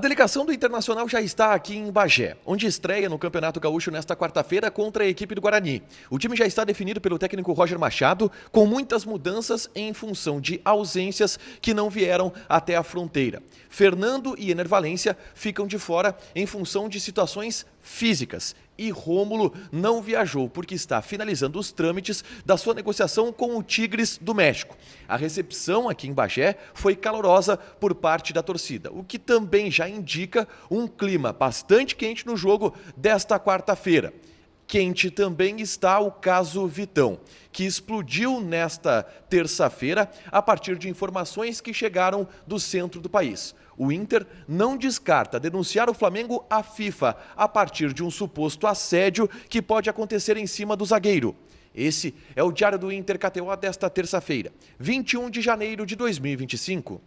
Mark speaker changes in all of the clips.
Speaker 1: A delegação do Internacional já está aqui em Bagé, onde estreia no Campeonato Gaúcho nesta quarta-feira contra a equipe do Guarani. O time já está definido pelo técnico Roger Machado, com muitas mudanças em função de ausências que não vieram até a fronteira. Fernando e Ener Valencia ficam de fora em função de situações físicas. E Rômulo não viajou porque está finalizando os trâmites da sua negociação com o Tigres do México. A recepção aqui em Bagé foi calorosa por parte da torcida, o que também já indica um clima bastante quente no jogo desta quarta-feira. Quente também está o caso Vitão, que explodiu nesta terça-feira a partir de informações que chegaram do centro do país. O Inter não descarta denunciar o Flamengo à FIFA a partir de um suposto assédio que pode acontecer em cima do zagueiro. Esse é o Diário do Inter KTO desta terça-feira, 21 de janeiro de 2025.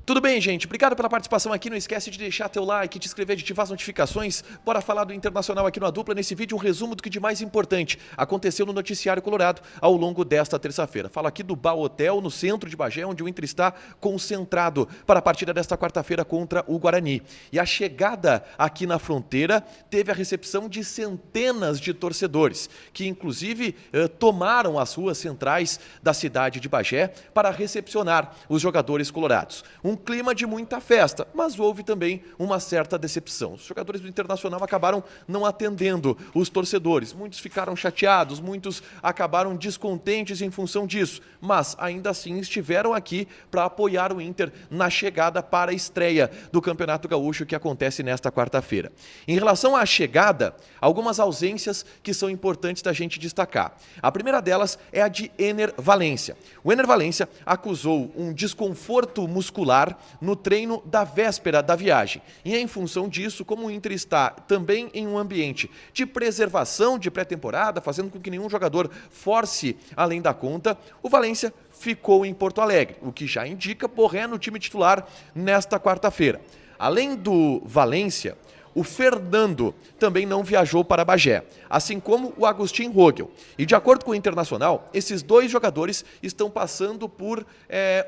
Speaker 1: Tudo bem, gente? Obrigado pela participação aqui. Não esquece de deixar teu like, de inscrever, de ativar as notificações. Bora falar do Internacional aqui no A Dupla. Nesse vídeo, um resumo do que de mais importante aconteceu no Noticiário Colorado ao longo desta terça-feira. Falo aqui do Bau Hotel, no centro de Bagé, onde o Inter está concentrado para a partida desta quarta-feira contra o Guarani. E a chegada aqui na fronteira teve a recepção de centenas de torcedores, que inclusive tomaram as ruas centrais da cidade de Bagé para recepcionar os jogadores colorados. Um clima de muita festa, mas houve também uma certa decepção. Os jogadores do Internacional acabaram não atendendo os torcedores. Muitos ficaram chateados, muitos acabaram descontentes em função disso, mas ainda assim estiveram aqui para apoiar o Inter na chegada para a estreia do Campeonato Gaúcho que acontece nesta quarta-feira. Em relação à chegada, algumas ausências que são importantes da gente destacar. A primeira delas é a de Ener Valencia. O Ener Valencia acusou um desconforto muscular no treino da véspera da viagem. E em função disso, como o Inter está também em um ambiente de preservação de pré-temporada, fazendo com que nenhum jogador force além da conta, o Valencia ficou em Porto Alegre, o que já indica Borré no time titular nesta quarta-feira. Além do Valencia, o Fernando também não viajou para Bagé, assim como o Agustín Rogel. E de acordo com o Internacional, esses dois jogadores estão passando por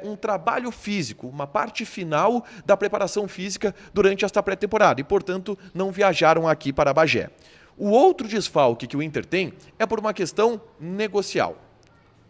Speaker 1: um trabalho físico, uma parte final da preparação física durante esta pré-temporada e, portanto, não viajaram aqui para Bagé. O outro desfalque que o Inter tem é por uma questão negocial.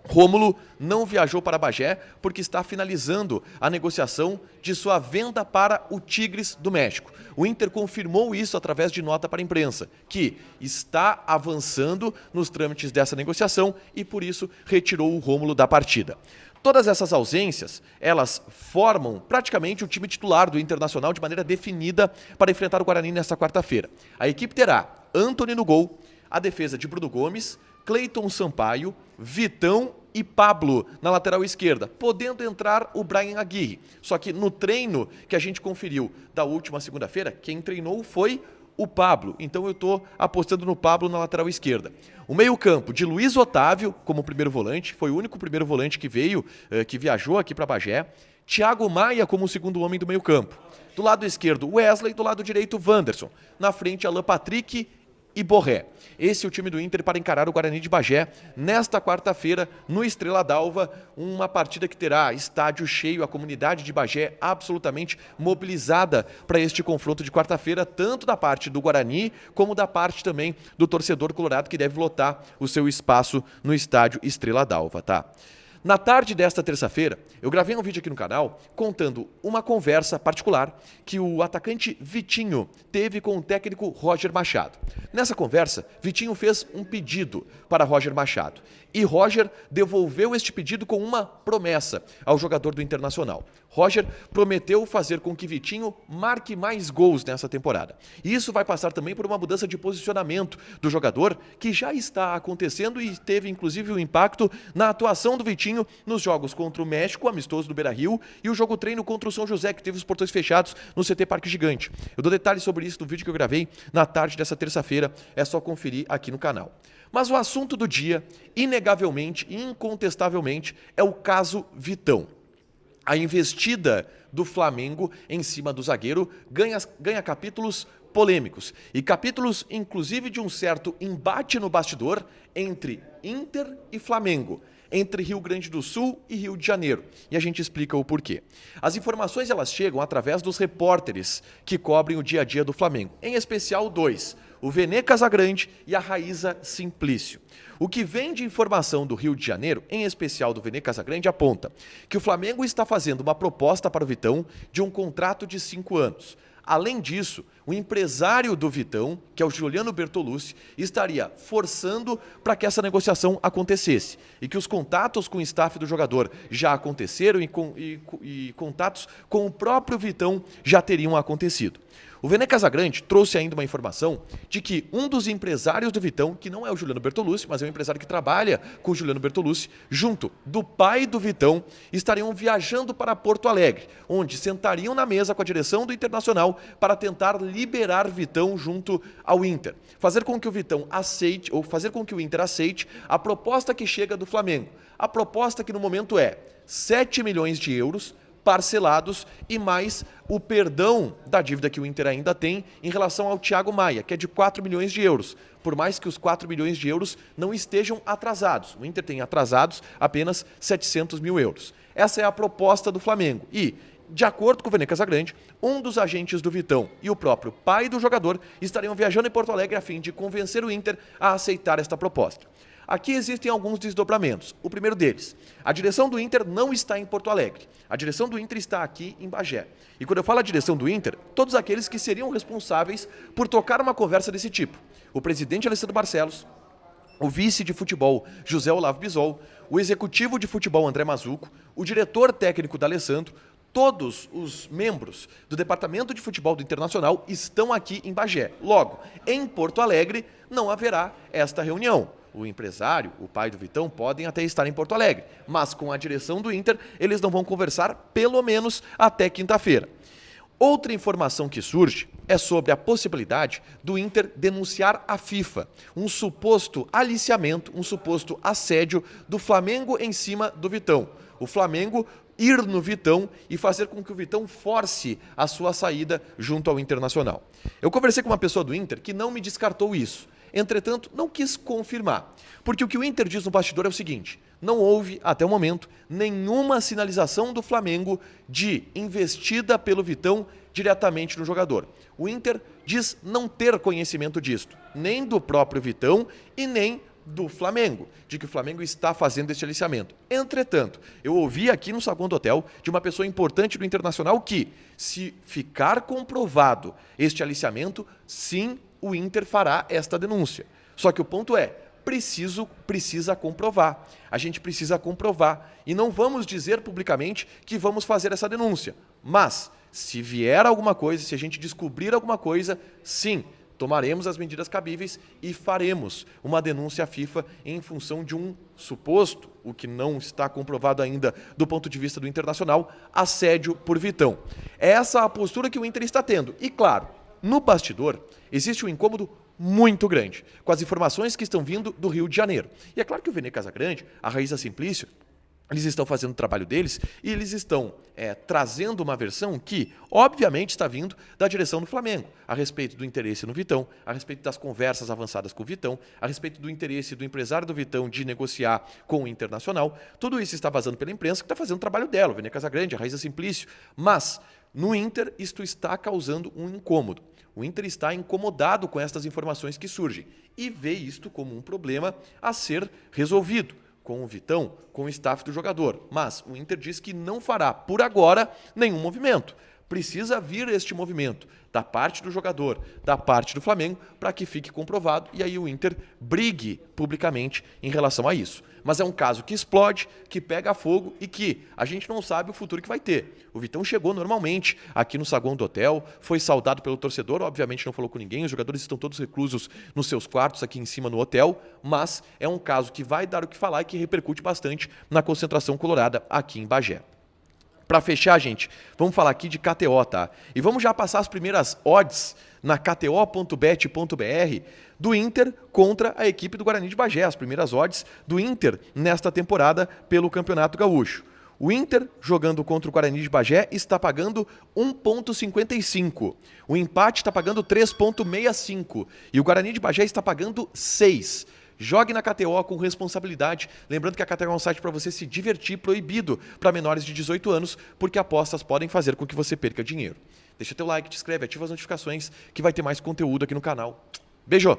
Speaker 1: Rômulo não viajou para Bagé porque está finalizando a negociação de sua venda para o Tigres do México. O Inter confirmou isso através de nota para a imprensa, que está avançando nos trâmites dessa negociação e por isso retirou o Rômulo da partida. Todas essas ausências, elas formam praticamente o time titular do Internacional de maneira definida para enfrentar o Guarani nesta quarta-feira. A equipe terá Antony no gol, a defesa de Bruno Gomes, Cleiton Sampaio, Vitão e Pablo na lateral esquerda, podendo entrar o Brian Aguirre. Só que no treino que a gente conferiu da última segunda-feira, quem treinou foi o Pablo. Então eu estou apostando no Pablo na lateral esquerda. O meio-campo de Luiz Otávio como primeiro volante, foi o único primeiro volante que veio, que viajou aqui para Bagé. Thiago Maia como o segundo homem do meio-campo. Do lado esquerdo, Wesley, do lado direito, Wanderson. Na frente, Alan Patrick e Borré. Esse é o time do Inter para encarar o Guarani de Bagé nesta quarta-feira no Estrela d'Alva, uma partida que terá estádio cheio, a comunidade de Bagé absolutamente mobilizada para este confronto de quarta-feira, tanto da parte do Guarani como da parte também do torcedor colorado que deve lotar o seu espaço no estádio Estrela d'Alva, tá? Na tarde desta terça-feira, eu gravei um vídeo aqui no canal contando uma conversa particular que o atacante Vitinho teve com o técnico Roger Machado. Nessa conversa, Vitinho fez um pedido para Roger Machado e Roger devolveu este pedido com uma promessa ao jogador do Internacional. Roger prometeu fazer com que Vitinho marque mais gols nessa temporada. E isso vai passar também por uma mudança de posicionamento do jogador, que já está acontecendo e teve inclusive um impacto na atuação do Vitinho nos jogos contra o México, amistoso do Beira-Rio, e o jogo treino contra o São José, que teve os portões fechados no CT Parque Gigante. Eu dou detalhes sobre isso no vídeo que eu gravei na tarde dessa terça-feira, é só conferir aqui no canal. Mas o assunto do dia, inegavelmente e incontestavelmente, é o caso Vitão. A investida do Flamengo em cima do zagueiro ganha capítulos polêmicos e capítulos inclusive de um certo embate no bastidor entre Inter e Flamengo. entre Rio Grande do Sul e Rio de Janeiro. E a gente explica o porquê. As informações elas chegam através dos repórteres que cobrem o dia a dia do Flamengo, em especial dois, o Vene Casagrande e a Raíza Simplício. O que vem de informação do Rio de Janeiro, em especial do Vene Casagrande, aponta que o Flamengo está fazendo uma proposta para o Vitão de um contrato de 5 anos. Além disso, o empresário do Vitão, que é o Juliano Bertolucci, estaria forçando para que essa negociação acontecesse e que os contatos com o staff do jogador já aconteceram e contatos com o próprio Vitão já teriam acontecido. O Vene Casagrande trouxe ainda uma informação de que um dos empresários do Vitão, que não é o Juliano Bertolucci, mas é um empresário que trabalha com o Juliano Bertolucci, junto do pai do Vitão, estariam viajando para Porto Alegre, onde sentariam na mesa com a direção do Internacional para tentar liberar Vitão junto ao Inter. Fazer com que o Vitão aceite, ou fazer com que o Inter aceite a proposta que chega do Flamengo. A proposta que no momento é 7 milhões de euros, parcelados e mais o perdão da dívida que o Inter ainda tem em relação ao Thiago Maia, que é de 4 milhões de euros. Por mais que os 4 milhões de euros não estejam atrasados. O Inter tem atrasados apenas 700 mil euros. Essa é a proposta do Flamengo. E, de acordo com o Vene Casagrande, um dos agentes do Vitão e o próprio pai do jogador estariam viajando em Porto Alegre a fim de convencer o Inter a aceitar esta proposta. Aqui existem alguns desdobramentos. O primeiro deles, a direção do Inter não está em Porto Alegre. A direção do Inter está aqui em Bagé. E quando eu falo a direção do Inter, todos aqueles que seriam responsáveis por tocar uma conversa desse tipo. O presidente Alessandro Barcelos, o vice de futebol José Olavo Bisol, o executivo de futebol André Mazuco, o diretor técnico D'Alessandro, todos os membros do departamento de futebol do Internacional estão aqui em Bagé. Logo, em Porto Alegre não haverá esta reunião. O empresário, o pai do Vitão, podem até estar em Porto Alegre, mas com a direção do Inter, eles não vão conversar pelo menos até quinta-feira. Outra informação que surge é sobre a possibilidade do Inter denunciar a FIFA, um suposto aliciamento, um suposto assédio do Flamengo em cima do Vitão. O Flamengo ir no Vitão e fazer com que o Vitão force a sua saída junto ao Internacional. Eu conversei com uma pessoa do Inter que não me descartou isso. Entretanto, não quis confirmar, porque o que o Inter diz no bastidor é o seguinte: não houve, até o momento, nenhuma sinalização do Flamengo de investida pelo Vitão diretamente no jogador. O Inter diz não ter conhecimento disto, nem do próprio Vitão e nem do Flamengo, de que o Flamengo está fazendo este aliciamento. Entretanto, eu ouvi aqui no saguão do hotel de uma pessoa importante do Internacional que, se ficar comprovado este aliciamento, sim, o Inter fará esta denúncia. Só que o ponto é, precisa comprovar. A gente precisa comprovar. E não vamos dizer publicamente que vamos fazer essa denúncia. Mas, se vier alguma coisa, se a gente descobrir alguma coisa, sim, tomaremos as medidas cabíveis e faremos uma denúncia à FIFA em função de um suposto, o que não está comprovado ainda do ponto de vista do Internacional, assédio por Vitão. Essa é a postura que o Inter está tendo. E claro, no bastidor, existe um incômodo muito grande com as informações que estão vindo do Rio de Janeiro. E é claro que o Vene Casagrande, a Raíza Simplício, eles estão fazendo o trabalho deles e eles estão trazendo uma versão que, obviamente, está vindo da direção do Flamengo, a respeito do interesse no Vitão, a respeito das conversas avançadas com o Vitão, a respeito do interesse do empresário do Vitão de negociar com o Internacional. Tudo isso está vazando pela imprensa, que está fazendo o trabalho dela, o Vene Casagrande, a Raíza Simplício. Mas, no Inter, isto está causando um incômodo. O Inter está incomodado com estas informações que surgem e vê isto como um problema a ser resolvido com o Vitão, com o staff do jogador. Mas o Inter diz que não fará, por agora, nenhum movimento. Precisa vir este movimento da parte do jogador, da parte do Flamengo, para que fique comprovado e aí o Inter brigue publicamente em relação a isso. Mas é um caso que explode, que pega fogo e que a gente não sabe o futuro que vai ter. O Vitão chegou normalmente aqui no saguão do hotel, foi saudado pelo torcedor, obviamente não falou com ninguém, os jogadores estão todos reclusos nos seus quartos aqui em cima no hotel, mas é um caso que vai dar o que falar e que repercute bastante na concentração colorada aqui em Bagé. Para fechar, gente, vamos falar aqui de KTO, tá? E vamos já passar as primeiras odds na kto.bet.br do Inter contra a equipe do Guarani de Bagé, as primeiras odds do Inter nesta temporada pelo Campeonato Gaúcho. O Inter, jogando contra o Guarani de Bagé, está pagando 1,55. O empate está pagando 3,65. E o Guarani de Bagé está pagando 6. Jogue na KTO com responsabilidade. Lembrando que a KTO é um site para você se divertir, proibido para menores de 18 anos, porque apostas podem fazer com que você perca dinheiro. Deixa teu like, te inscreve, ativa as notificações, que vai ter mais conteúdo aqui no canal. Beijo!